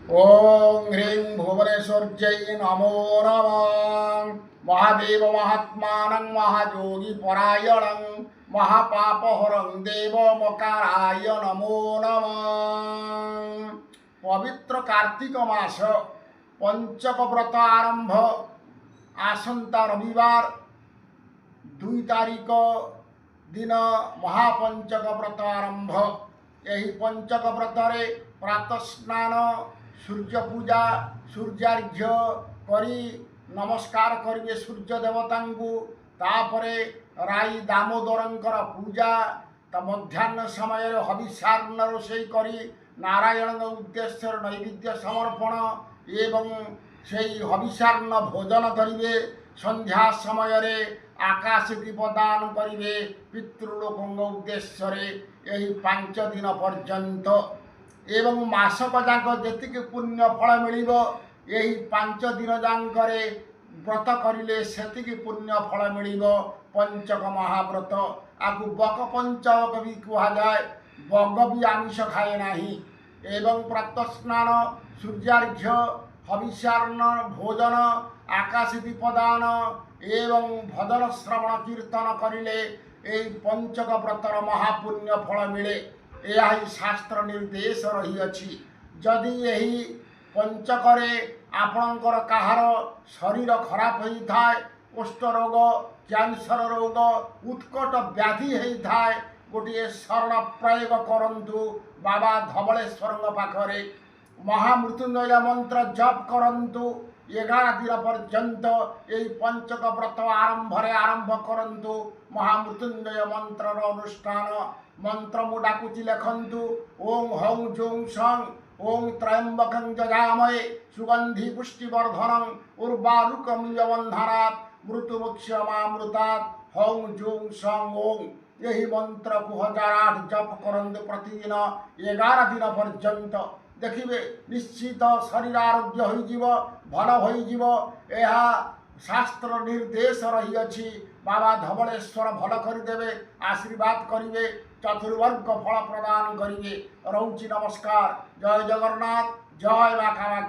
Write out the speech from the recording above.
ओं ह्रीं भुवनेश्वर्यै नमो नमः। महादेव महात्मानं महायोगी परायणं महापापहरं देव मकाराय नमो नमः। पवित्र कार्तिक मास पंचक व्रत आरंभ आसंता रविवार 2 तारिख दिन महापंचक व्रत आरंभ। यही पंचक व्रतरे प्रातः स्नान सूर्य पूजा सूर्यार्घ्य करी नमस्कार करिवे सूर्य देवता को। तापरे राई दामोदरंकर पूजा मध्याह्न समय हविषान्न रोषे करी नारायण उद्देश्य नैवेद्य समर्पण एवं से हविषान्न भोजन करिवे। संध्या समय रे आकाश दीपदान करिवे पितृलोक उद्देश्य यही 5 दिन पर्यंत एवं मासक जाक जेतिक पुण्य फल मिल यही 5 दिन जाकरे व्रत करिले सेतिक पुण्य फल मिल। पंचक महाव्रत आपको बक पंचक भी कह जाए। बग भी आमिष खाए नाही। एवं प्रातः स्नान सूर्यार्घ्य हविषार्ण भोजन आकाश दीपदान एवं भजन श्रवण कीर्तन करिले यही पंचक व्रतर महापुण्य फल मिले। यह शास्त्र निर्देश रही। जदि यही पंचकरे आपणकर कहार शरीर खराब होता है कुष्ठ रोग कैंसर रोग उत्कट व्याधि होता है गोटे शरण प्रयोग करंतु बाबा धवलेश्वर पाखरे महामृत्युंजय मंत्र जप करंतु 11 दिन पर्यंत यही पंचक व्रत आरंभ करंतु महामृत्युंजय मंत्र अनुष्ठान मंत्र मुडाकुची लेखंतु ओं हौं जों सं ओं त्रयंबकं जजामहे सुगंधि पुष्टिवर्धनं उर्वारुकमिव बंधनात् मृत्युमुक्षमामृतात् हौं जों सं ओं। यही मंत्र को 1008 जप करंतु प्रतिदिन 11 दिन पर्यंत देखिए निश्चित शरीर आरोग्य हो भल हो। शास्त्र निर्देश रही। बाबा धवलेश्वर भल करदे आशीर्वाद करेंगे चतुर्वर्ग फल प्रदान करेंगे। रोची नमस्कार। जय जगन्नाथ जय बाखा।